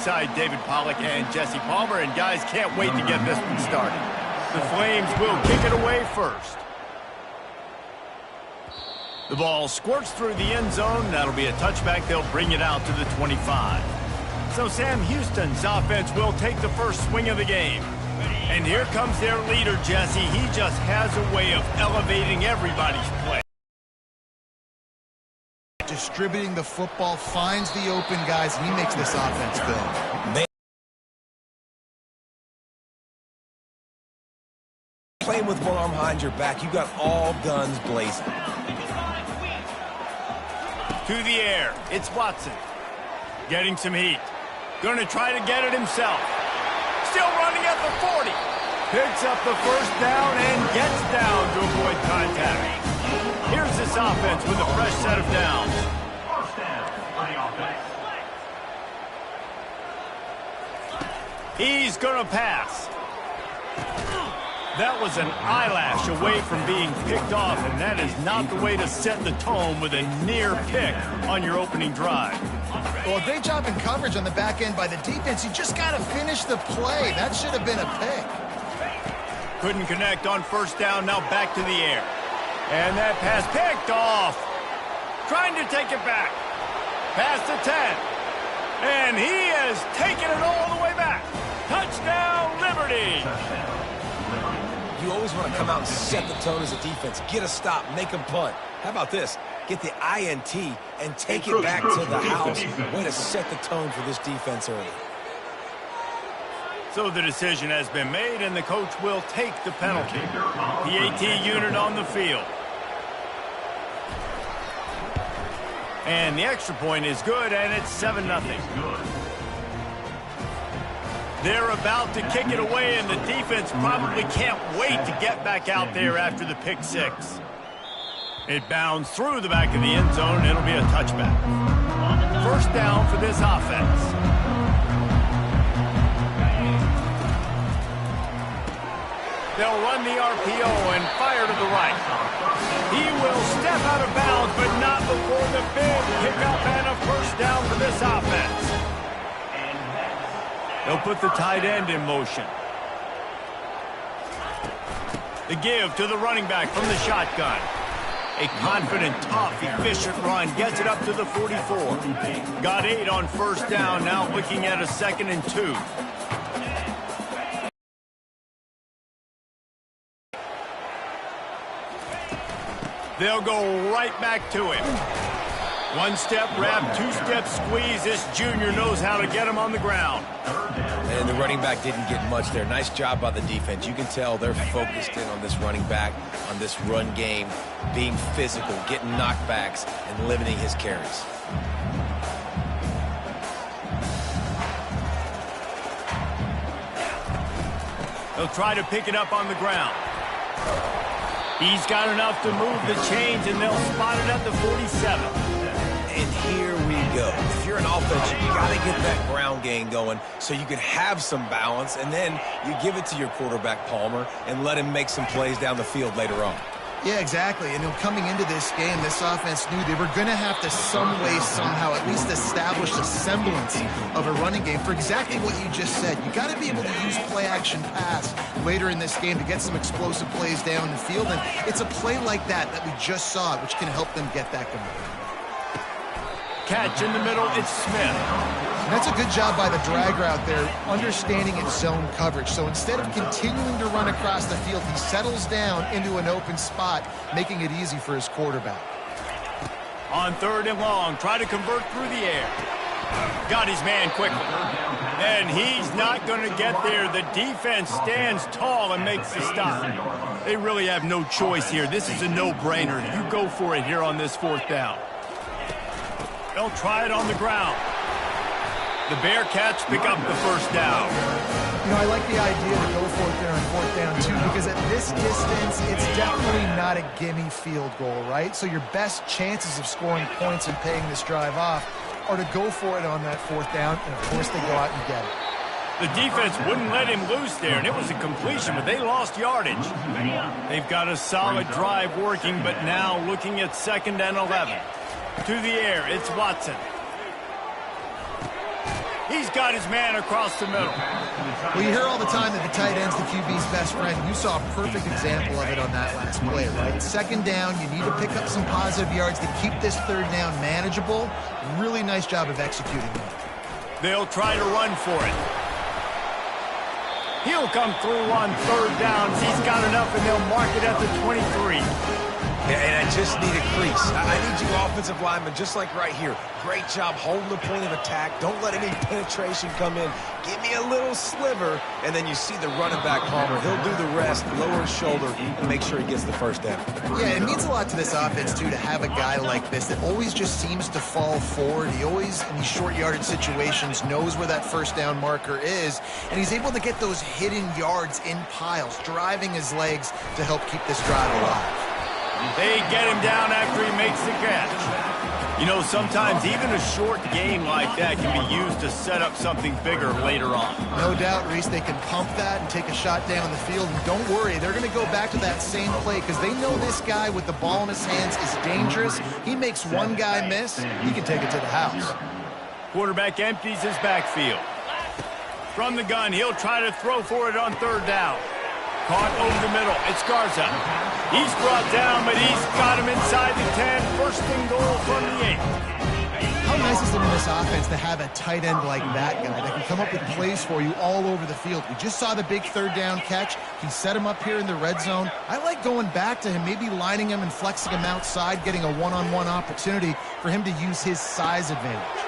alongside David Pollock and Jesse Palmer, and guys can't wait to get this one started. The Flames will kick it away first. The ball squirts through the end zone. That'll be a touchback. They'll bring it out to the 25. So Sam Houston's offense will take the first swing of the game. And here comes their leader, Jesse. He just has a way of elevating everybody's play. Distributing the football, finds the open guys, and he makes this offense go. Playing with one arm behind your back, you got all guns blazing. To the air, it's Watson. Getting some heat. Going to try to get it himself. Still running at the 40. Picks up the first down and gets down to avoid contact. Here's this offense with a fresh set of downs. He's going to pass. That was an eyelash away from being picked off, and that is not the way to set the tone with a near pick on your opening drive. Well, a great job in coverage on the back end by the defense. You just got to finish the play. That should have been a pick. Couldn't connect on first down, now back to the air. And that pass picked off. Trying to take it back. Past the 10. And he has taken it all the way back. Touchdown, Liberty. You always want to come out and set the tone as a defense. Get a stop, make them punt. How about this? Get the INT and take it back to the house. Way to set the tone for this defense early. So the decision has been made, and the coach will take the penalty. The AT unit on the field. And the extra point is good, and it's 7-0. They're about to kick it away, and the defense probably can't wait to get back out there after the pick six. It bounds through the back of the end zone, and it'll be a touchback. First down for this offense. They'll run the RPO and fire to the right. He will step out of bounds, but not before the big pickup and a first down for this offense. They'll put the tight end in motion. The give to the running back from the shotgun. A confident, tough, efficient run. Gets it up to the 44. Got 8 on first down. Now looking at a 2nd and 2. They'll go right back to him. One step wrap, 2-step squeeze. This junior knows how to get him on the ground. And the running back didn't get much there. Nice job by the defense. You can tell they're focused in on this running back, on this run game, being physical, getting knockbacks, and limiting his carries. They'll try to pick it up on the ground. He's got enough to move the chains, and they'll spot it at the 47. And here we go. If you're an offense, you got to get that ground game going so you can have some balance, and then you give it to your quarterback, Palmer, and let him make some plays down the field later on. Yeah, exactly. And coming into this game, this offense knew they were going to have to some way, somehow, at least establish a semblance of a running game for exactly what you just said. You got to be able to use play-action pass later in this game to get some explosive plays down the field. And it's a play like that we just saw, which can help them get that going. Catch in the middle, it's Smith. And that's a good job by the drag route there, understanding its zone coverage. So instead of continuing to run across the field, he settles down into an open spot, making it easy for his quarterback. On 3rd and long, try to convert through the air. Got his man quickly. And he's not going to get there. The defense stands tall and makes the stop. They really have no choice here. This is a no-brainer. You go for it here on this 4th down. They'll try it on the ground. The Bearcats pick up the first down. You know, I like the idea to go for it there on 4th down, too, because at this distance, it's definitely not a gimme field goal, right? So your best chances of scoring points and paying this drive off are to go for it on that 4th down, and, of course, they go out and get it. The defense wouldn't let him loose there, and it was a completion, but they lost yardage. They've got a solid drive working, but now looking at 2nd and 11. To the air, it's Watson. He's got his man across the middle. Well, you hear all the time that the tight end's the QB's best friend. You saw a perfect example of it on that last play, right? Second down, you need to pick up some positive yards to keep this third down manageable. Really nice job of executing that. They'll try to run for it. He'll come through on third down. He's got enough, and they'll mark it at the 23. And I just need a crease. I need you offensive linemen, just like right here. Great job holding the point of attack. Don't let any penetration come in. Give me a little sliver, and then you see the running back, Palmer. He'll do the rest, lower his shoulder, and make sure he gets the first down. Yeah, it means a lot to this offense, too, to have a guy like this that always just seems to fall forward. He always, in these short yardage situations, knows where that first down marker is, and he's able to get those hidden yards in piles, driving his legs to help keep this drive alive. They get him down after he makes the catch. You know, sometimes even a short game like that can be used to set up something bigger later on. No doubt, Reese, they can pump that and take a shot down the field. And don't worry, they're going to go back to that same play because they know this guy with the ball in his hands is dangerous. He makes one guy miss, he can take it to the house. Quarterback empties his backfield. From the gun, he'll try to throw for it on third down. Caught over the middle. It's Garza. He's brought down, but he's got him inside the 10. First and goal from the 8. How nice is it in this offense to have a tight end like that guy that can come up with plays for you all over the field? We just saw the big third down catch. He set him up here in the red zone. I like going back to him, maybe lining him and flexing him outside, getting a one-on-one opportunity for him to use his size advantage.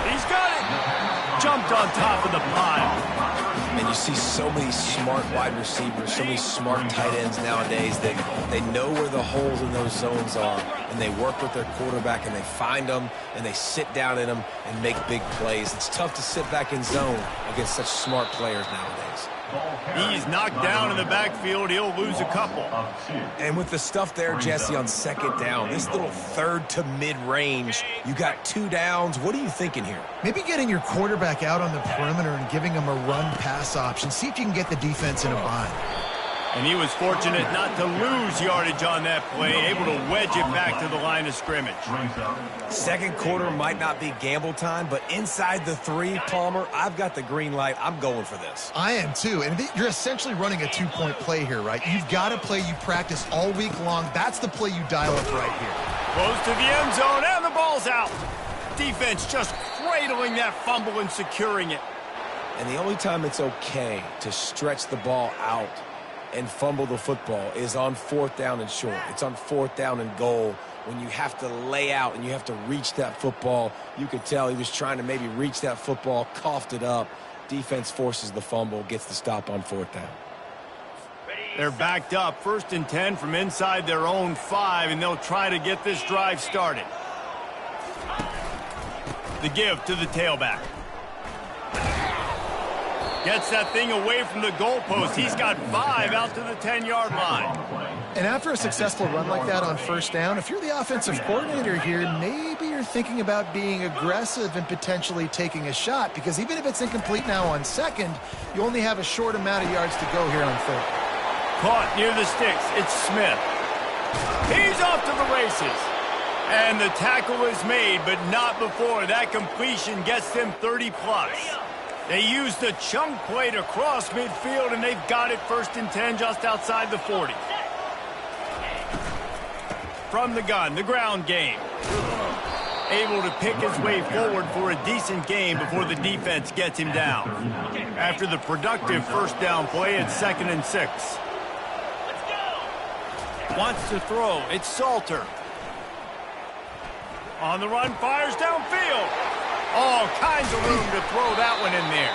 He's got it. Jumped on top of the pile. And you see so many smart wide receivers, so many smart tight ends nowadays that they know where the holes in those zones are, and they work with their quarterback, and they find them, and they sit down in them and make big plays. It's tough to sit back in zone against such smart players nowadays. He's knocked down in the backfield. He'll lose a couple. And with the stuff there, Jesse, on second down, this little third to mid-range, you got 2 downs. What are you thinking here? Maybe getting your quarterback out on the perimeter and giving him a run-pass option. See if you can get the defense in a bind. And he was fortunate not to lose yardage on that play, able to wedge it back to the line of scrimmage. Second quarter might not be gamble time, but inside the 3, Palmer, I've got the green light. I'm going for this. I am too, and you're essentially running a 2-point play here, right? You've got a play you practice all week long. That's the play you dial up right here. Close to the end zone, and the ball's out. Defense just cradling that fumble and securing it. And the only time it's okay to stretch the ball out and fumble the football is on 4th down and short. It's on 4th down and goal when you have to lay out and you have to reach that football. You could tell he was trying to maybe reach that football, coughed it up. Defense forces the fumble, gets the stop on 4th down. They're backed up, 1st and 10 from inside their own 5, and they'll try to get this drive started. The give to the tailback. Gets that thing away from the goalpost. He's got 5 out to the 10-yard line. And after a successful run like that on 1st down, if you're the offensive coordinator here, maybe you're thinking about being aggressive and potentially taking a shot, because even if it's incomplete now on 2nd, you only have a short amount of yards to go here on 3rd. Caught near the sticks. It's Smith. He's off to the races. And the tackle is made, but not before that completion gets them 30-plus. They used the chunk play to cross midfield, and they've got it 1st and 10 just outside the 40. From the gun, the ground game. Able to pick his way forward for a decent gain before the defense gets him down. After the productive 1st down play, it's 2nd and 6. Wants to throw. It's Salter. On the run, fires downfield. All kinds of room to throw that one in there.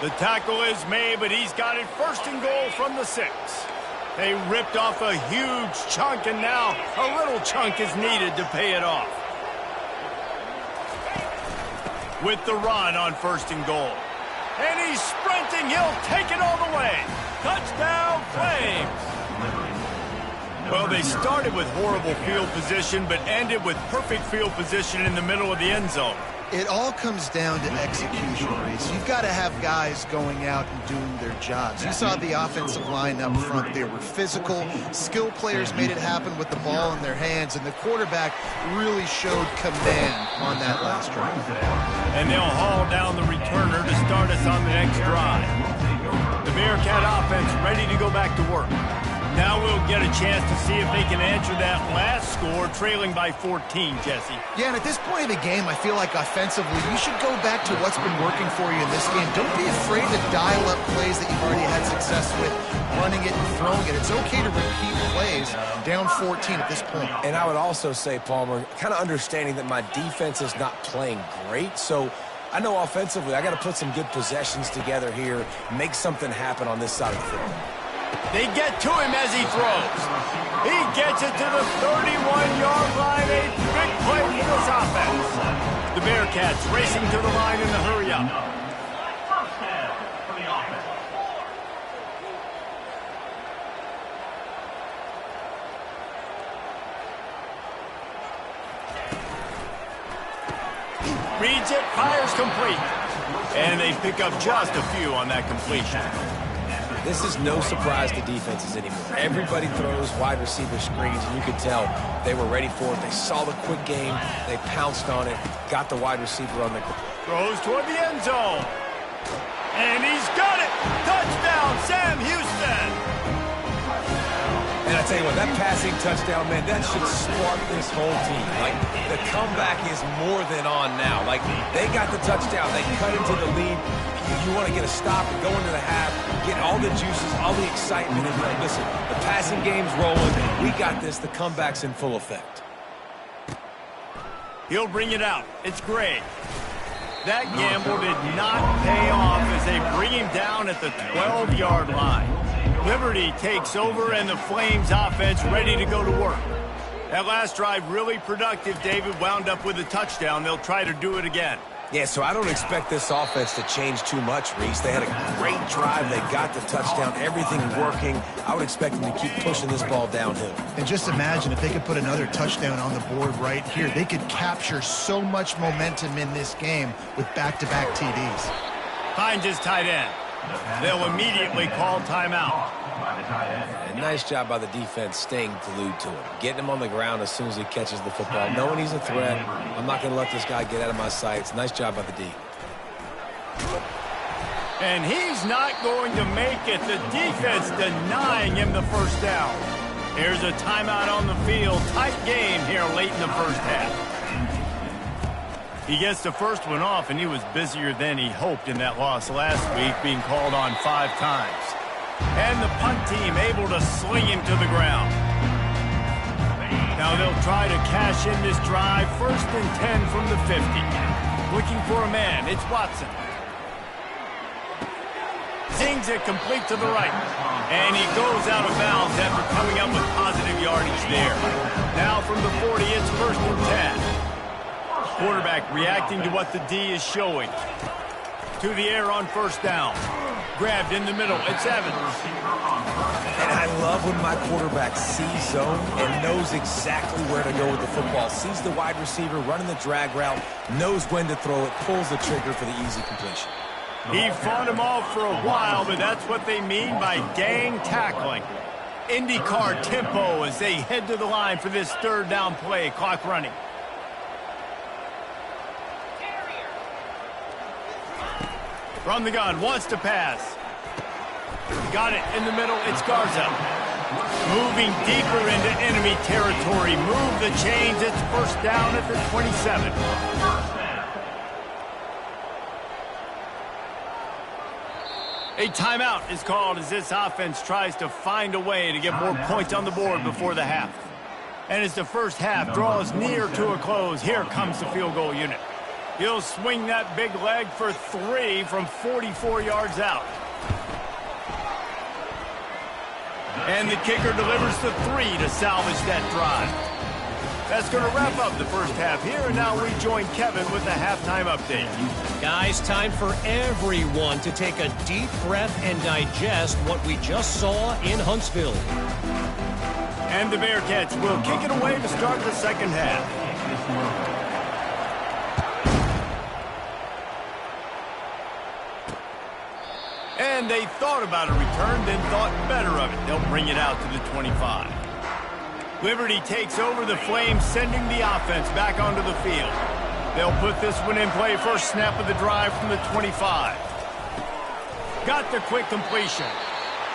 The tackle is made, but he's got it 1st and goal from the 6. They ripped off a huge chunk, and now a little chunk is needed to pay it off. With the run on 1st and goal. And he's sprinting. He'll take it all the way. Touchdown, Flames. Well, they started with horrible field position, but ended with perfect field position in the middle of the end zone. It all comes down to execution, Reese. You've got to have guys going out and doing their jobs. You saw the offensive line up front. They were physical. Skill players made it happen with the ball in their hands, and the quarterback really showed command on that last drive. And they'll haul down the returner to start us on the next drive. The Bearcat offense ready to go back to work. Now we'll get a chance to see if they can answer that last score, trailing by 14, Jesse. Yeah, and at this point of the game, I feel like offensively, you should go back to what's been working for you in this game. Don't be afraid to dial up plays that you've already had success with, running it and throwing it. It's okay to repeat plays down 14 at this point. And I would also say, Palmer, kind of understanding that my defense is not playing great, so I know offensively I got to put some good possessions together here, make something happen on this side of the field. They get to him as he throws. He gets it to the 31-yard line. A big play for this offense. The Bearcats racing to the line in a hurry up. Reads it, fires complete. And they pick up just a few on that completion. This is no surprise to defenses anymore. Everybody throws wide receiver screens, and you could tell they were ready for it. They saw the quick game. They pounced on it, got the wide receiver on the ground. Throws toward the end zone. And he's got it! Touchdown, Sam Houston! And I tell you what, that passing touchdown, man, that should spark this whole team. Like, the comeback is more than on now. Like, they got the touchdown. They cut into the lead. You want to get a stop and go into the half, get all the juices, all the excitement, and be like, listen, the passing game's rolling. We got this. The comeback's in full effect. He'll bring it out. It's great. That gamble did not pay off as they bring him down at the 12-yard line. Liberty takes over, and the Flames offense ready to go to work. That last drive really productive. David wound up with a touchdown. They'll try to do it again. Yeah, so I don't expect this offense to change too much, Reese. They had a great drive. They got the touchdown. Everything working. I would expect them to keep pushing this ball downhill. And just imagine if they could put another touchdown on the board right here. They could capture so much momentum in this game with back-to-back TDs. Finds his tight end. They'll immediately call timeout. And nice job by the defense staying glued to him. Getting him on the ground as soon as he catches the football. Knowing he's a threat, I'm not going to let this guy get out of my sights. Nice job by the D. And he's not going to make it. The defense denying him the first down. Here's a timeout on the field. Tight game here late in the first half. He gets the first one off, and he was busier than he hoped in that loss last week, being called on 5 times. And the punt team able to sling him to the ground. Now they'll try to cash in this drive. 1st and 10 from the 50. Looking for a man. It's Watson. Zings it complete to the right. And he goes out of bounds after coming up with positive yardage there. Now from the 40, it's 1st and 10. Quarterback reacting to what the D is showing. To the air on 1st down. Grabbed in the middle. It's Evans. And I love when my quarterback sees zone and knows exactly where to go with the football. Sees the wide receiver running the drag route, knows when to throw it, pulls the trigger for the easy completion. He fought him off for a while, but that's what they mean by gang tackling. IndyCar tempo as they head to the line for this 3rd down play. Clock running. From the gun, wants to pass. Got it in the middle, it's Garza. Moving deeper into enemy territory. Move the chains, it's 1st down at the 27. A timeout is called as this offense tries to find a way to get more points on the board before the half. And as the first half draws near to a close, here comes the field goal unit. He'll swing that big leg for 3 from 44 yards out. And the kicker delivers the 3 to salvage that drive. That's going to wrap up the first half here, and now we join Kevin with the halftime update. Guys, time for everyone to take a deep breath and digest what we just saw in Huntsville. And the Bearcats will kick it away to start the second half. And they thought about a return, then thought better of it. They'll bring it out to the 25. Liberty takes over the Flames, sending the offense back onto the field. They'll put this one in play, first snap of the drive from the 25. Got the quick completion.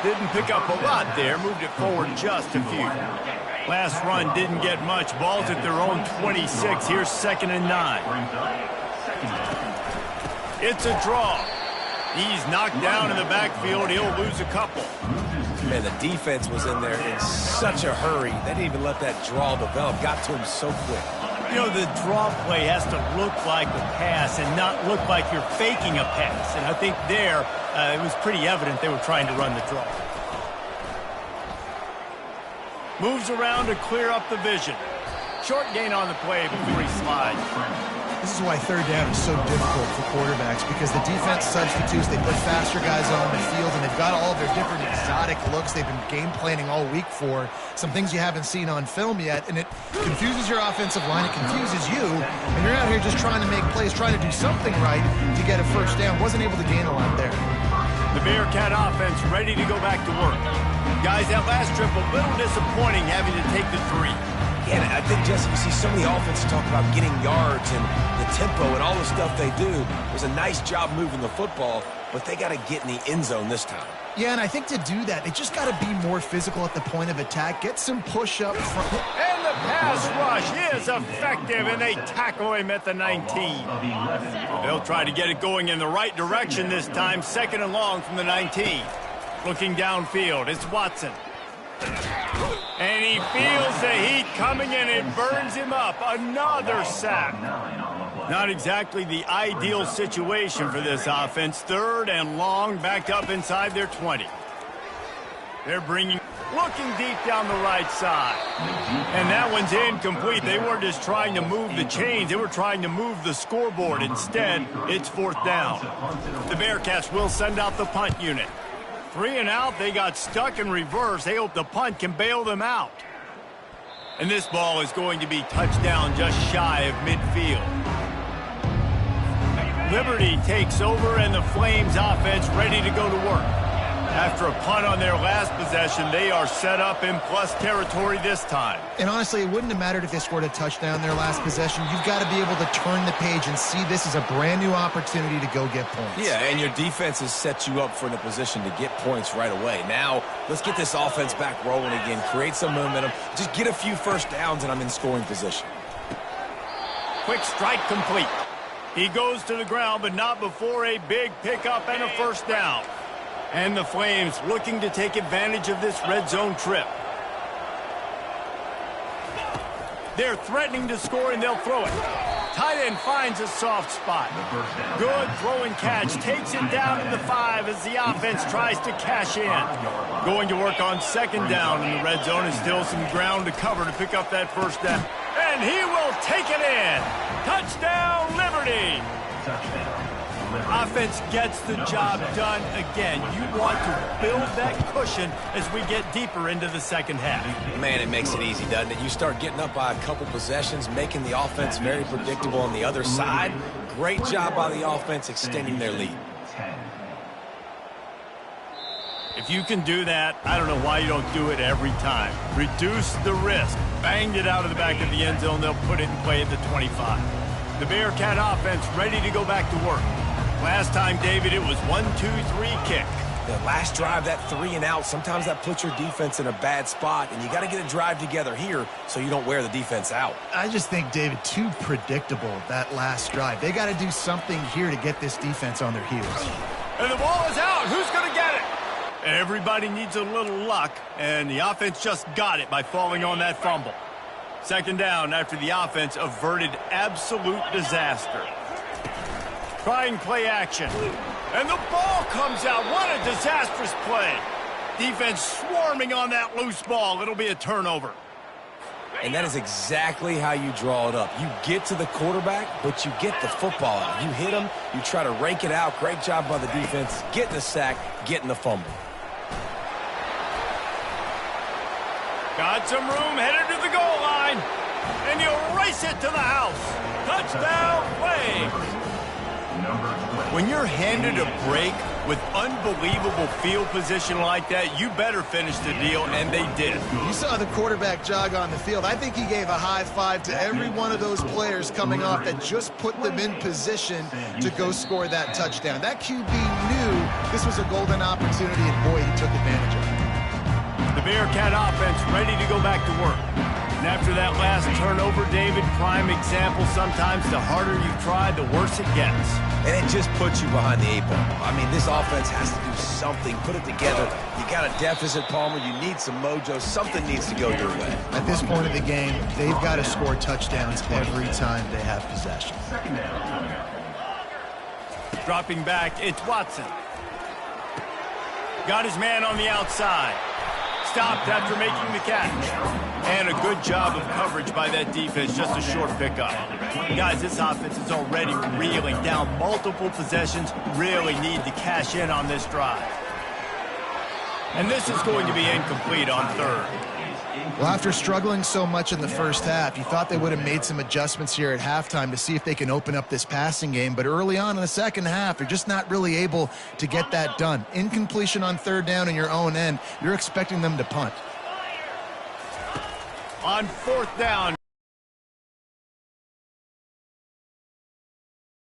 Didn't pick up a lot there, moved it forward just a few. Last run didn't get much. Ball's at their own 26. Here's 2nd and 9. It's a draw. He's knocked down in the backfield. He'll lose a couple. Man, the defense was in there in such a hurry. They didn't even let that draw develop. Got to him so quick. You know, the draw play has to look like a pass and not look like you're faking a pass. And I think there, it was pretty evident they were trying to run the draw. Moves around to clear up the vision. Short gain on the play before he slides. This is why 3rd down is so difficult for quarterbacks, because the defense substitutes, they put faster guys on the field, and they've got all of their different exotic looks they've been game planning all week for, some things you haven't seen on film yet, and it confuses your offensive line, it confuses you, and you're out here just trying to make plays, trying to do something right to get a first down. Wasn't able to gain a lot there. The Bearcat offense ready to go back to work. Guys, that last trip a little disappointing having to take the 3. Yeah, and I think, Jesse, you see so many offenses talk about getting yards and the tempo and all the stuff they do. It was a nice job moving the football, but they got to get in the end zone this time. Yeah, and I think to do that, they just got to be more physical at the point of attack, get some push-up from... And the pass rush is effective, and they tackle him at the 19. They'll try to get it going in the right direction this time, 2nd and long from the 19. Looking downfield, it's Watson. And he feels the heat coming in. It burns him up. Another sack. Not exactly the ideal situation for this offense. 3rd and long, backed up inside their 20. They're looking deep down the right side. And that one's incomplete. They weren't just trying to move the chains. They were trying to move the scoreboard. Instead, it's 4th down. The Bearcats will send out the punt unit. 3 and out, they got stuck in reverse. They hope the punt can bail them out. And this ball is going to be touchdown just shy of midfield. Liberty takes over, and the Flames offense ready to go to work. After a punt on their last possession, they are set up in plus territory this time. And honestly, it wouldn't have mattered if they scored a touchdown their last possession. You've got to be able to turn the page and see this is a brand new opportunity to go get points. Yeah, and your defense has set you up for a position to get points right away. Now, let's get this offense back rolling again, create some momentum, just get a few first downs, and I'm in scoring position. Quick strike complete. He goes to the ground, but not before a big pickup and a first down. And the Flames looking to take advantage of this red zone trip. They're threatening to score, and they'll throw it. Tight end finds a soft spot. Good throw and catch. Takes it down to the 5 as the offense tries to cash in. Going to work on 2nd down in the red zone, and still some ground to cover to pick up that first down. And he will take it in. Touchdown, Liberty. Offense gets the job done again. You want to build that cushion as we get deeper into the second half. Man, it makes it easy, doesn't it? You start getting up by a couple possessions, making the offense very predictable on the other side. Great job by the offense extending their lead. If you can do that, I don't know why you don't do it every time. Reduce the risk. Banged it out of the back of the end zone. They'll put it in play at the 25. The Bearcat offense ready to go back to work. Last time, David, it was 1-2-3 kick. The last drive, that 3 and out, sometimes that puts your defense in a bad spot, and you got to get a drive together here so you don't wear the defense out. I just think, David, too predictable, that last drive. They got to do something here to get this defense on their heels. And the ball is out. Who's going to get it? Everybody needs a little luck, and the offense just got it by falling on that fumble. 2nd down after the offense averted absolute disaster. Trying play action. And the ball comes out. What a disastrous play. Defense swarming on that loose ball. It'll be a turnover. And that is exactly how you draw it up. You get to the quarterback, but you get the football out. You hit him, you try to rake it out. Great job by the defense. Getting the sack, getting the fumble. Got some room, headed to the goal line. And you race it to the house. Touchdown, Flames. Number 20. When you're handed a break with unbelievable field position like that, you better finish the deal, and they did. You saw the quarterback jog on the field. I think he gave a high five to every one of those players coming off that just put them in position to go score that touchdown. That QB knew this was a golden opportunity, and boy, he took advantage of it. The Bearcat offense ready to go back to work. And after that last turnover, David, prime example, sometimes the harder you try, the worse it gets. And it just puts you behind the 8 ball. I mean, this offense has to do something, put it together. You got a deficit, Palmer. You need some mojo. Something needs to go your way. At this point of the game, they've got to score touchdowns every time they have possession. Dropping back, it's Watson. Got his man on the outside. Stopped after making the catch. And a good job of coverage by that defense, just a short pickup. Guys, this offense is already reeling down multiple possessions, really need to cash in on this drive. And this is going to be incomplete on third. Well, after struggling so much in the first half, you thought they would have made some adjustments here at halftime to see if they can open up this passing game. But early on in the second half, they're just not really able to get that done. Incompletion on third down in your own end, you're expecting them to punt. On fourth down.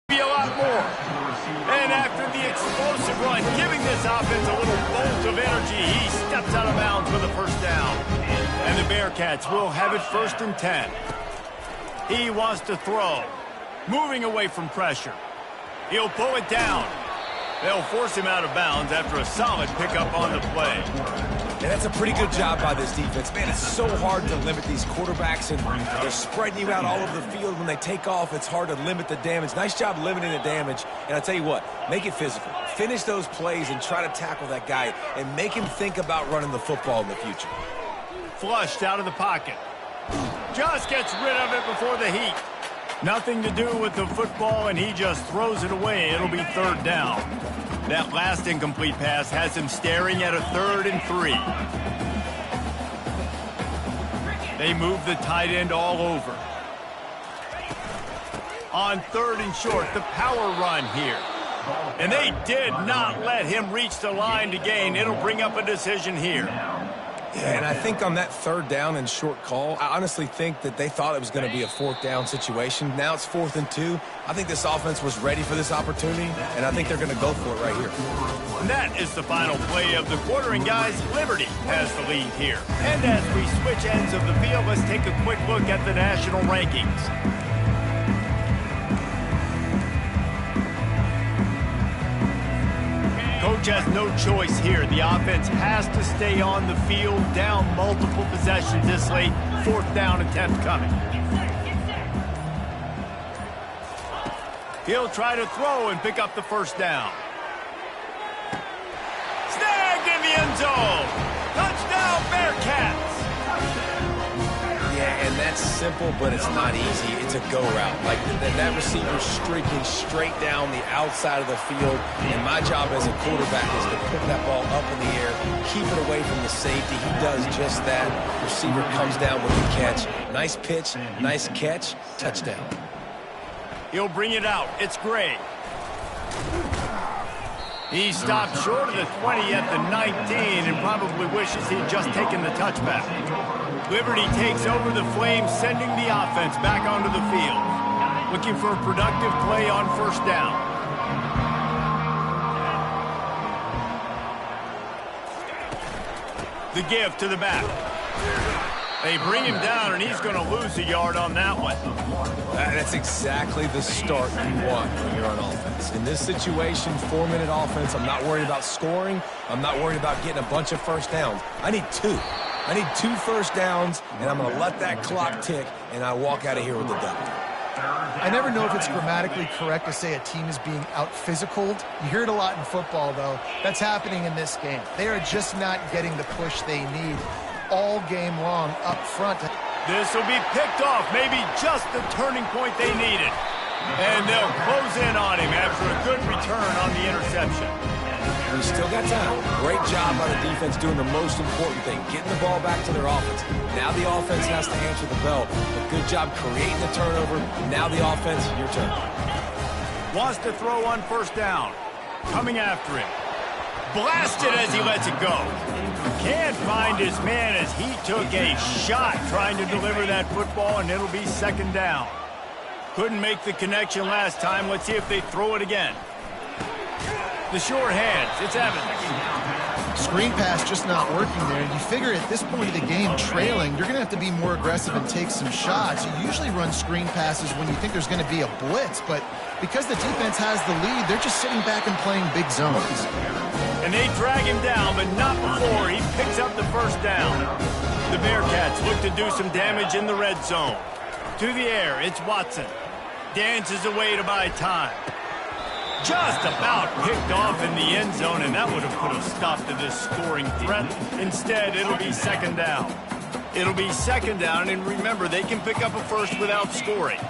Be a lot more. And after the explosive run, giving this offense a little bolt of energy, he steps out of bounds with a first down. And the Bearcats will have it 1st and 10. He wants to throw. Moving away from pressure. He'll pull it down. They'll force him out of bounds after a solid pickup on the play. And that's a pretty good job by this defense. Man, it's so hard to limit these quarterbacks, and they're spreading you out all over the field. When they take off, it's hard to limit the damage. Nice job limiting the damage. And I'll tell you what, make it physical. Finish those plays and try to tackle that guy and make him think about running the football in the future. Flushed out of the pocket. Just gets rid of it before the heat. Nothing to do with the football, and he just throws it away. It'll be third down. That last incomplete pass has him staring at a 3rd and 3. They move the tight end all over. On 3rd and short, the power run here. And they did not let him reach the line to gain. It'll bring up a decision here. Yeah, and I think on that 3rd down and short call, I honestly think that they thought it was going to be a 4th down situation. Now it's 4th and 2. I think this offense was ready for this opportunity, and I think they're going to go for it right here. And that is the final play of the quarter, and guys, Liberty has the lead here. And as we switch ends of the field, let's take a quick look at the national rankings. Coach has no choice here. The offense has to stay on the field, down multiple possessions this late. 4th down attempt coming. He'll try to throw and pick up the first down. Snagged in the end zone. Touchdown, Bearcats. Yeah, and that's simple, but it's not easy. It's a go route. Like that receiver streaking straight down the outside of the field, and my job as a quarterback is to put that ball up in the air, keep it away from the safety. He does just that. Receiver comes down with the catch. Nice pitch, nice catch, touchdown. He'll bring it out. It's Gray. He stopped short of the 20 at the 19 and probably wishes he'd just taken the touchback. Liberty takes over the Flames, sending the offense back onto the field. Looking for a productive play on 1st down. The give to the back. They bring him down, and he's going to lose a yard on that one. That's exactly the start you want when you're on offense. In this situation, 4-minute offense, I'm not worried about scoring. I'm not worried about getting a bunch of first downs. I need 2. I need 2 first downs, and I'm going to let that clock tick, and I walk out of here with a W. I never know if it's grammatically correct to say a team is being out-physicaled. You hear it a lot in football, though. That's happening in this game. They are just not getting the push they need all game long up front. This will be picked off, maybe just the turning point they needed. And they'll close in on him after a good return on the interception. We still got time. Great job by the defense doing the most important thing, getting the ball back to their offense. Now the offense has to answer the bell. But good job creating the turnover. Now the offense, your turn. Wants to throw on first down. Coming after him. Blasted as he lets it go. Can't find his man as he took a shot trying to deliver that football, and it'll be second down. Couldn't make the connection last time. Let's see if they throw it again. The short hands. It's Evans. Screen pass just not working there. You figure at this point of the game, trailing, you're going to have to be more aggressive and take some shots. You usually run screen passes when you think there's going to be a blitz, but because the defense has the lead, they're just sitting back and playing big zones. And they drag him down, but not before he picks up the first down. The Bearcats look to do some damage in the red zone. To the air, it's Watson. Dances away to buy time. Just about picked off in the end zone, and that would have put a stop to this scoring threat. Instead, it'll be second down. It'll be second down, and remember, they can pick up a first without scoring.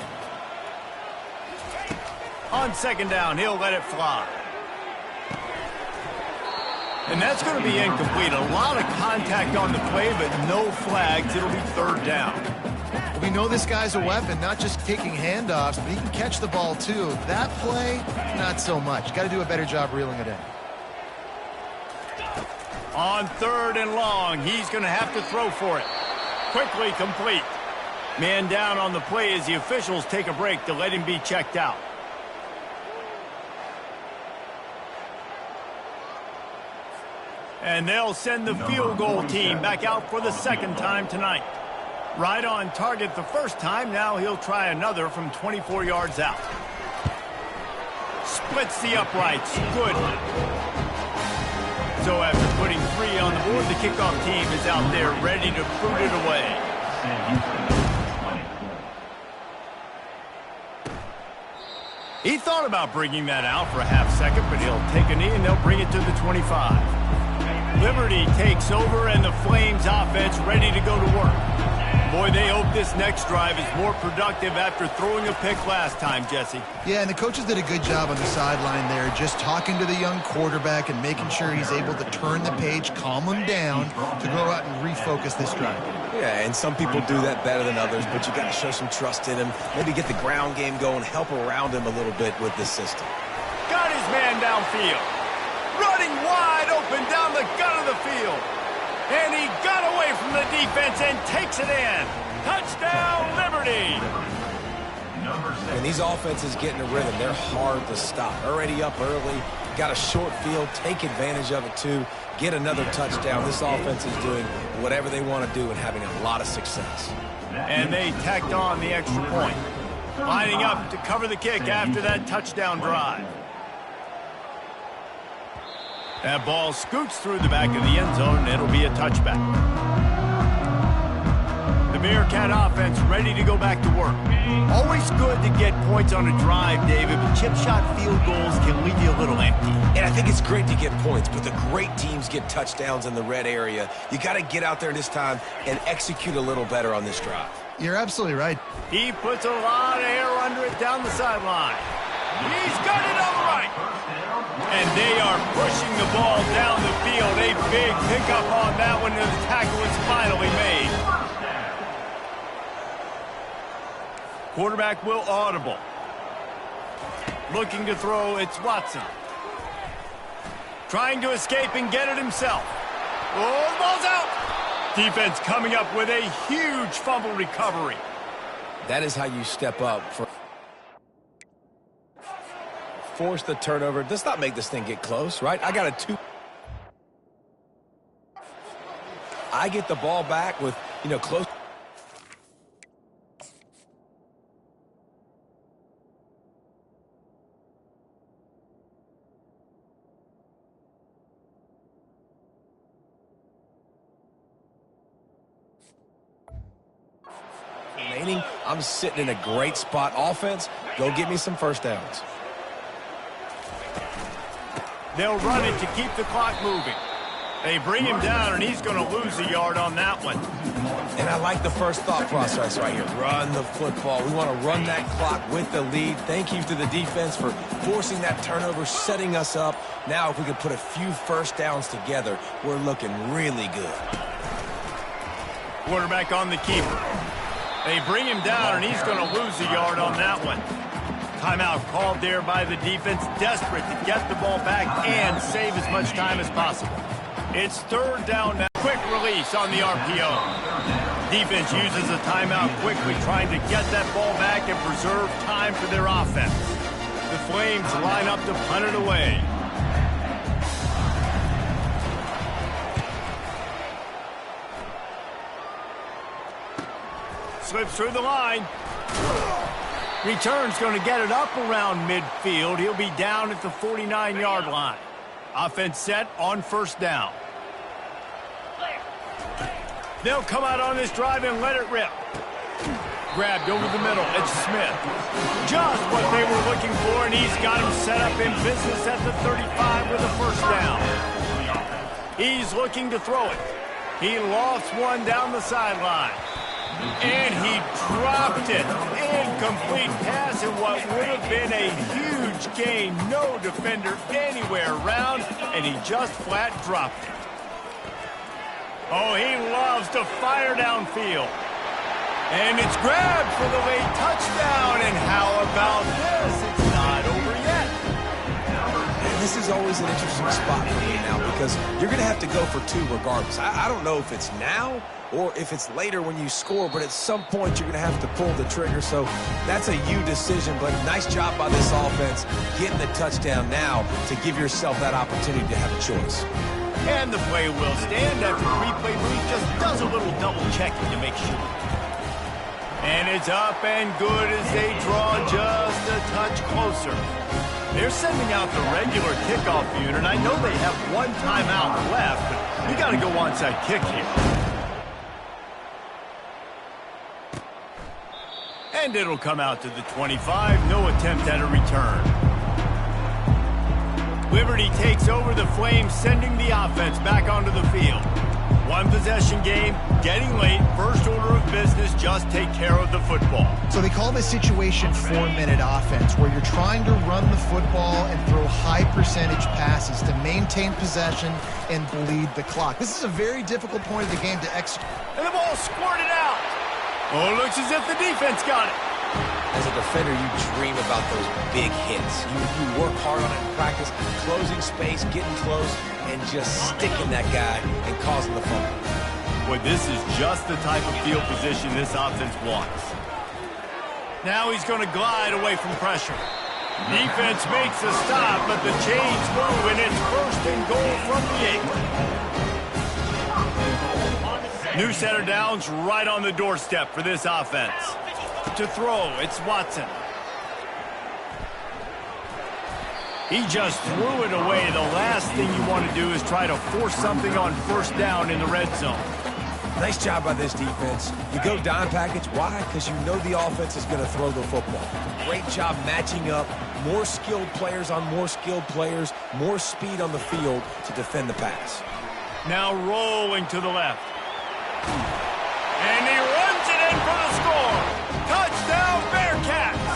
On second down, he'll let it fly. And that's going to be incomplete. A lot of contact on the play, but no flags. It'll be third down. We know this guy's a weapon, not just taking handoffs, but he can catch the ball too. That play, not so much. Got to do a better job reeling it in. On third and long, he's going to have to throw for it. Quickly complete. Man down on the play as the officials take a break to let him be checked out. And they'll send the field goal team back out for the second time tonight. Right on target the first time. Now he'll try another from 24 yards out. Splits the uprights. Good. So after putting 3 on the board, the kickoff team is out there ready to boot it away. He thought about bringing that out for a half second, but he'll take a knee and they'll bring it to the 25. Liberty takes over and the Flames offense ready to go to work. Boy, they hope this next drive is more productive after throwing a pick last time, Jesse. Yeah, and the coaches did a good job on the sideline there, just talking to the young quarterback and making sure he's able to turn the page, calm him down to go out and refocus this drive. Yeah, and some people do that better than others, but you got to show some trust in him. Maybe get the ground game going, help around him a little bit with this system. Got his man downfield. Running wide open down the gut of the field. And he got away from the defense and takes it in. Touchdown, Liberty. When these offenses get in a rhythm, they're hard to stop. Already up early, got a short field, take advantage of it too, get another touchdown. This offense is doing whatever they want to do and having a lot of success. And they tacked on the extra point. Lining up to cover the kick after that touchdown drive. That ball scoots through the back of the end zone, and it'll be a touchback. The Bearcat offense ready to go back to work. Always good to get points on a drive, David, but chip shot field goals can leave you a little empty. And I think it's great to get points, but the great teams get touchdowns in the red area. You got to get out there this time and execute a little better on this drive. You're absolutely right. He puts a lot of air under it down the sideline. He's got it all right. And they are pushing the ball down the field. A big pickup on that one, and the tackle is finally made. Quarterback will audible. Looking to throw, it's Watson. Trying to escape and get it himself. Oh, the ball's out. Defense coming up with a huge fumble recovery. That is how you step up for... Force the turnover. Does not make this thing get close, right? I got a 2. I get the ball back with, close. Remaining, I'm sitting in a great spot. Offense, go get me some first downs. They'll run it to keep the clock moving. They bring him down, and he's going to lose a yard on that one. And I like the first thought process right here. Run the football. We want to run that clock with the lead. Thank you to the defense for forcing that turnover, setting us up. Now, if we could put a few first downs together, we're looking really good. Quarterback on the keeper. They bring him down, and he's going to lose a yard on that one. Timeout called there by the defense, desperate to get the ball back and save as much time as possible. It's third down now. Quick release on the RPO. Defense uses a timeout quickly, trying to get that ball back and preserve time for their offense. The Flames line up to punt it away. Slips through the line. Return's going to get it up around midfield. He'll be down at the 49-yard line. Offense set on first down. They'll come out on this drive and let it rip. Grabbed over the middle. It's Smith. Just what they were looking for, and he's got him set up in business at the 35 with a first down. He's looking to throw it. He lofts one down the sideline. And he dropped it. Incomplete pass in what would have been a huge gain. No defender anywhere around, and he just flat dropped it. Oh, he loves to fire downfield. And it's grabbed for the late touchdown. And how about this? It's not over yet. And this is always an interesting spot for me now because you're going to have to go for two regardless. I don't know if it's now or if it's later when you score, but at some point you're going to have to pull the trigger. So that's a you decision, but nice job by this offense getting the touchdown now to give yourself that opportunity to have a choice. And the play will stand after the replay booth just does a little double checking to make sure. And it's up and good as they draw just a touch closer. They're sending out the regular kickoff unit. I know they have one timeout left, but you got to go onside kick here. And it'll come out to the 25. No attempt at a return. Liberty takes over the Flames, sending the offense back onto the field. One possession game, getting late, first order of business, just take care of the football. So they call this situation 4-minute offense, where you're trying to run the football and throw high percentage passes to maintain possession and bleed the clock. This is a very difficult point of the game to execute. And the ball squirted out. Oh, it looks as if the defense got it. As a defender, you dream about those big hits. You work hard on it in practice, closing space, getting close, and just sticking that guy and causing the fumble. Boy, this is just the type of field position this offense wants. Now he's going to glide away from pressure. Defense makes a stop, but the chains move, and it's first and goal from the 8. New set of downs right on the doorstep for this offense. To throw, it's Watson. He just threw it away. The last thing you want to do is try to force something on first down in the red zone. Nice job by this defense. You go dime package. Why? Because you know the offense is going to throw the football. Great job matching up. More skilled players on more skilled players. More speed on the field to defend the pass. Now rolling to the left. And he runs it in for the score. Touchdown, Bearcats!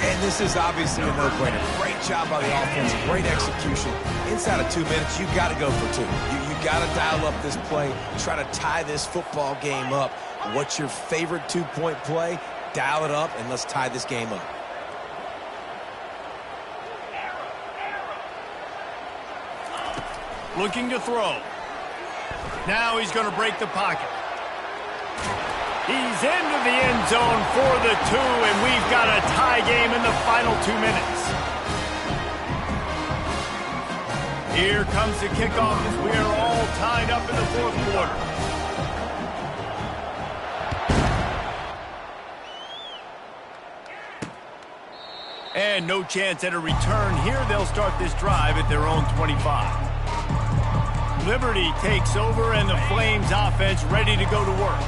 And this is obviously a no-brainer. Great job by the offense, great execution. Inside of 2 minutes, you got to go for two. You got to dial up this play, try to tie this football game up. What's your favorite two-point play? Dial it up, and let's tie this game up. Looking to throw. Now he's going to break the pocket. He's into the end zone for the 2, and we've got a tie game in the final 2 minutes. Here comes the kickoff as we are all tied up in the fourth quarter. And no chance at a return here. They'll start this drive at their own 25. Liberty takes over, and the Flames offense ready to go to work.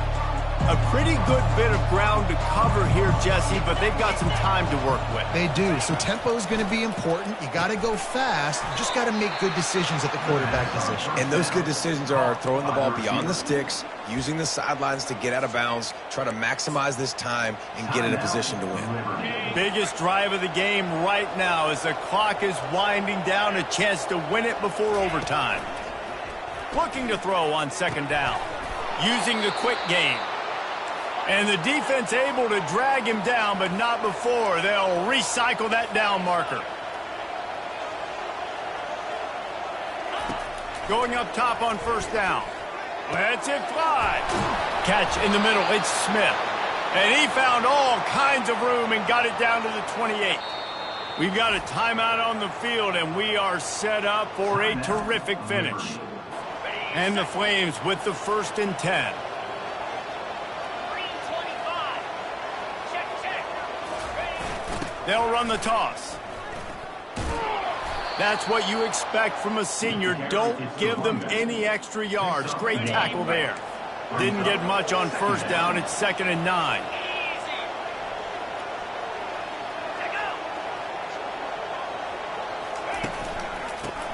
A pretty good bit of ground to cover here, Jesse, but they've got some time to work with. They do. So tempo is going to be important. You got to go fast. You just got to make good decisions at the quarterback position. And those good decisions are throwing the ball beyond the sticks, using the sidelines to get out of bounds, try to maximize this time and get in a position to win. Biggest drive of the game right now as the clock is winding down, a chance to win it before overtime. Looking to throw on second down. Using the quick game. And the defense able to drag him down, but not before. They'll recycle that down marker. Going up top on first down. Lets it fly. Catch in the middle. It's Smith. And he found all kinds of room and got it down to the 28. We've got a timeout on the field, and we are set up for a terrific finish. And the Flames with the 1st and 10. They'll run the toss. That's what you expect from a senior. Don't give them any extra yards. Great tackle there. Didn't get much on first down. It's 2nd and 9.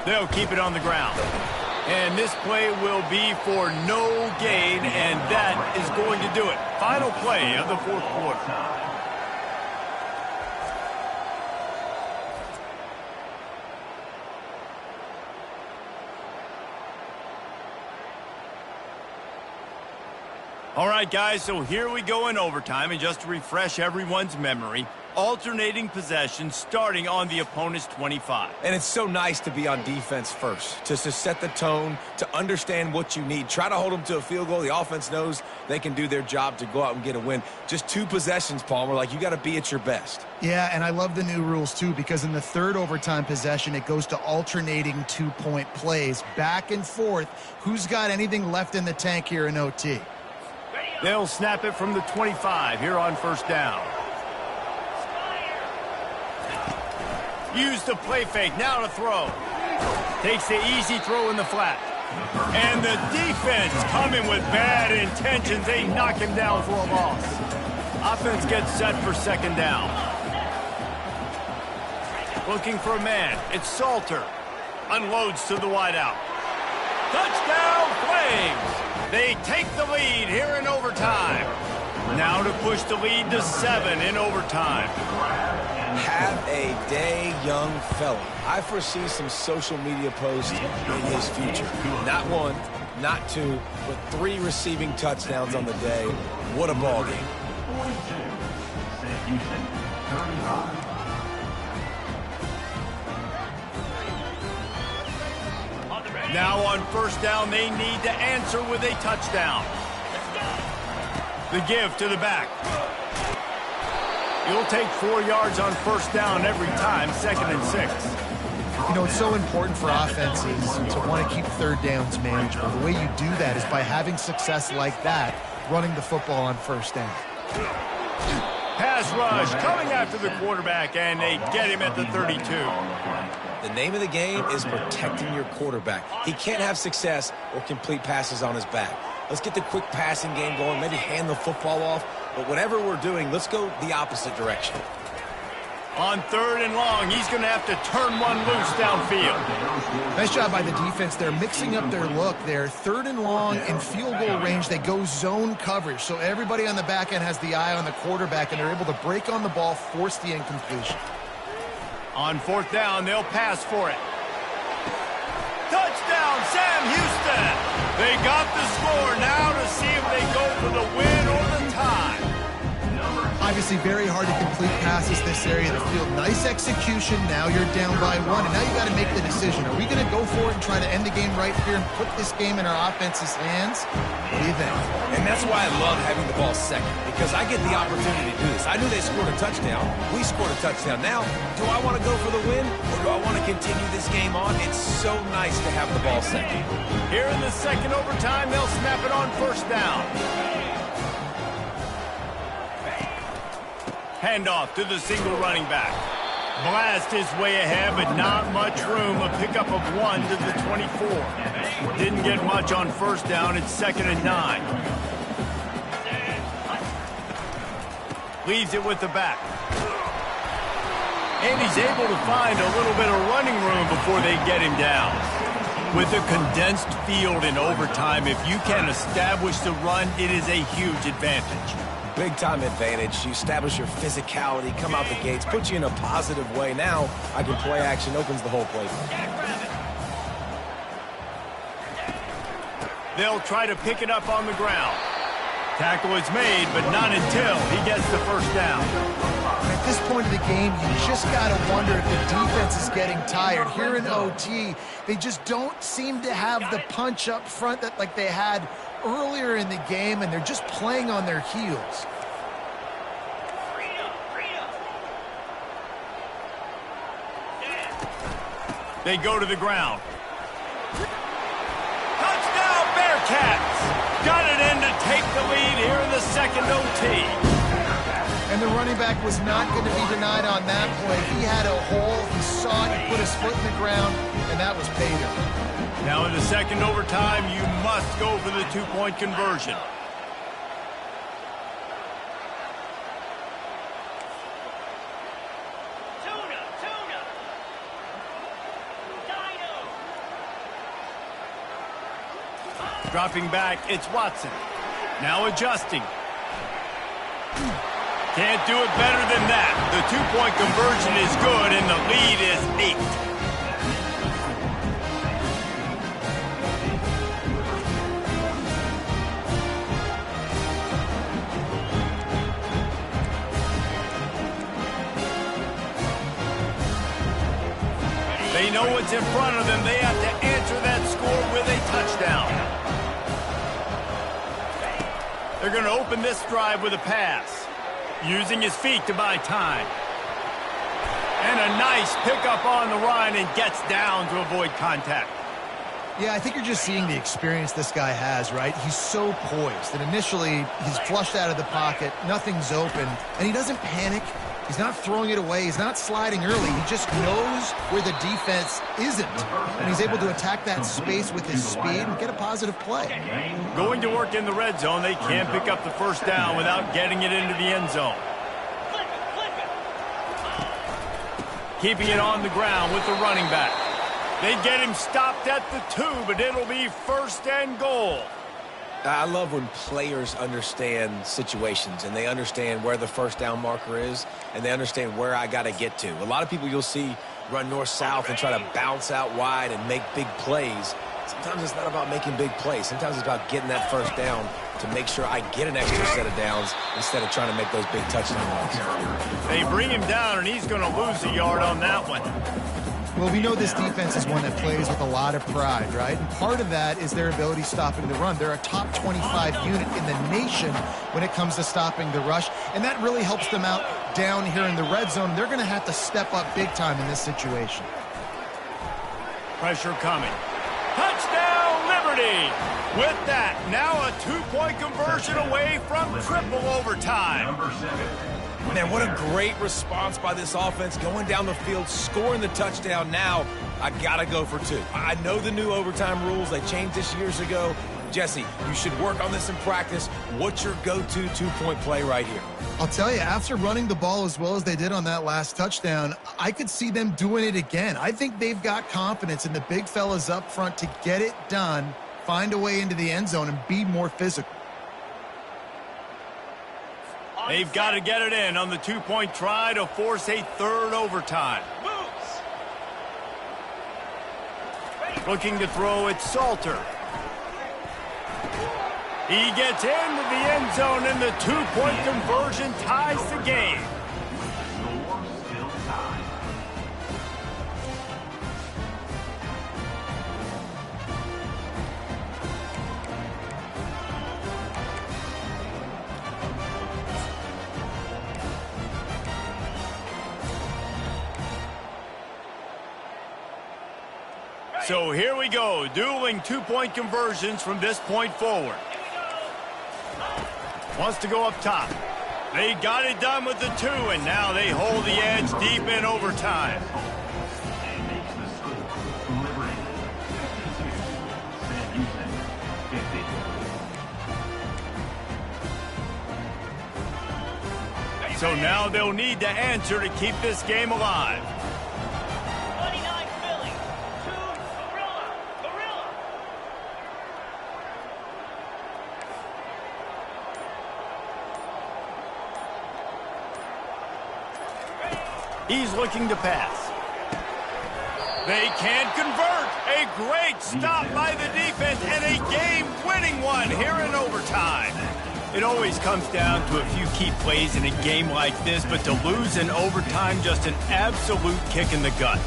They'll keep it on the ground. And this play will be for no gain, and that is going to do it. Final play of the 4th quarter. All right, guys, so here we go in overtime, and just to refresh everyone's memory, alternating possession starting on the opponent's 25. And it's so nice to be on defense first, to set the tone, to understand what you need. Try to hold them to a field goal. The offense knows they can do their job to go out and get a win. Just 2 possessions, Palmer, like you got to be at your best. Yeah, and I love the new rules, too, because in the 3rd overtime possession, it goes to alternating 2-point plays, back and forth. Who's got anything left in the tank here in OT? They'll snap it from the 25 here on first down. Use the play fake, now to throw. Takes the easy throw in the flat. And the defense coming with bad intentions. They knock him down for a loss. Offense gets set for 2nd down. Looking for a man. It's Salter. Unloads to the wideout. Touchdown, Flames! They take the lead here in overtime. Now to push the lead to 7 in overtime. Have a day, young fella. I foresee some social media posts in his future. Not 1, not 2, but 3 receiving touchdowns on the day. What a ball game. Now on first down, they need to answer with a touchdown. The give to the back. He'll take 4 yards on first down every time, 2nd and 6. You know, it's so important for offenses to want to keep 3rd downs manageable. The way you do that is by having success like that, running the football on first down. Pass rush coming after the quarterback, and they get him at the 32. The name of the game is protecting your quarterback. He can't have success or complete passes on his back. Let's get the quick passing game going, maybe hand the football off. But whatever we're doing, let's go the opposite direction. On 3rd and long, he's going to have to turn one loose downfield. Nice job by the defense. They're mixing up their look. They're 3rd and long in field goal range. They go zone coverage. So everybody on the back end has the eye on the quarterback, and they're able to break on the ball, force the incompletion. On 4th down, they'll pass for it. Touchdown, Sam Houston! They got the score. Now to see if they go for the win or the tie. Obviously very hard to complete passes this area of the field. Nice execution. Now you're down by 1, and now you got to make the decision. Are we going to go for it and try to end the game right here and put this game in our offense's hands? What do you think? And that's why I love having the ball second, because I get the opportunity to do this. I knew they scored a touchdown. We scored a touchdown. Now, do I want to go for the win, or do I want to continue this game on? It's so nice to have the ball second. Here in the 2nd overtime, they'll snap it on first down. Handoff to the single running back. Blast his way ahead, but not much room. A pickup of 1 to the 24. Didn't get much on first down. It's 2nd and 9. Leaves it with the back. And he's able to find a little bit of running room before they get him down. With a condensed field in overtime, if you can establish the run, it is a huge advantage. Big-time advantage. You establish your physicality, come out the gates, put you in a positive way. Now, I can play action, opens the whole playbook. They'll try to pick it up on the ground. Tackle is made, but not until he gets the first down. At this point of the game, you just got to wonder if the defense is getting tired. Here in OT, they just don't seem to have the punch up front that like they had earlier in the game, and they're just playing on their heels. They go to the ground. Touchdown, Bearcats! Got it in to take the lead here in the second OT. And the running back was not going to be denied on that play. He had a hole, he saw it, he put his foot in the ground, and that was pay dirt. Now in the second overtime, you must go for the two-point conversion. Dropping back, it's Watson. Now adjusting. Can't do it better than that. The two-point conversion is good, and the lead is 8. They know what's in front of them. They have to answer that score with a touchdown. They're going to open this drive with a pass, using his feet to buy time. And a nice pickup on the run, and gets down to avoid contact. Yeah, I think you're just seeing the experience this guy has, right? He's so poised. And initially, he's flushed out of the pocket. Nothing's open. And he doesn't panic. He's not throwing it away. He's not sliding early. He just knows where the defense isn't. And he's able to attack that space with his speed and get a positive play. Going to work in the red zone, they can't pick up the first down without getting it into the end zone. Keeping it on the ground with the running back. They get him stopped at the 2, but it'll be first and goal. I love when players understand situations and they understand where the first down marker is and they understand where I got to get to. A lot of people you'll see run north-south and try to bounce out wide and make big plays. Sometimes it's not about making big plays. Sometimes it's about getting that first down to make sure I get an extra set of downs instead of trying to make those big touchdown runs. They bring him down, and he's going to lose a yard on that one. Well, we know this defense is one that plays with a lot of pride, right? And part of that is their ability stopping the run. They're a top 25 unit in the nation when it comes to stopping the rush, and that really helps them out down here in the red zone. They're going to have to step up big time in this situation. Pressure coming. Touchdown, Liberty! With that, now a two-point conversion away from triple overtime. Man, what a great response by this offense, going down the field, scoring the touchdown. Now, I got to go for 2. I know the new overtime rules. They changed this years ago. Jesse, you should work on this in practice. What's your go-to two-point play right here? I'll tell you, after running the ball as well as they did on that last touchdown, I could see them doing it again. I think they've got confidence in the big fellas up front to get it done, find a way into the end zone, and be more physical. They've got to get it in on the two-point try to force a third overtime. Looking to throw, it's Salter. He gets into the end zone, and the two-point conversion ties the game. So here we go, dueling two-point conversions from this point forward. Wants to go up top. They got it done with the 2, and now they hold the edge deep in overtime. So now they'll need to answer to keep this game alive. He's looking to pass. They can't convert. A great stop by the defense and a game-winning one here in overtime. It always comes down to a few key plays in a game like this, but to lose in overtime, just an absolute kick in the gut.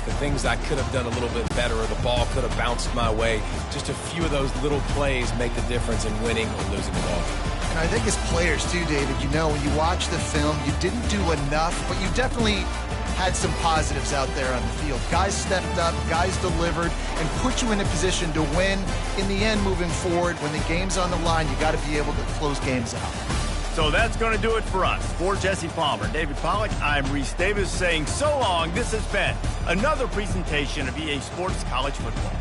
The things I could have done a little bit better, or the ball could have bounced my way. Just a few of those little plays make the difference in winning or losing the ball. And I think as players too, David, you know, when you watch the film, you didn't do enough, but you definitely had some positives out there on the field. Guys stepped up, guys delivered, and put you in a position to win. In the end, moving forward, when the game's on the line, you got to be able to close games out. So that's going to do it for us. For Jesse Palmer, David Pollack, I'm Reese Davis saying so long. This has been another presentation of EA Sports College Football.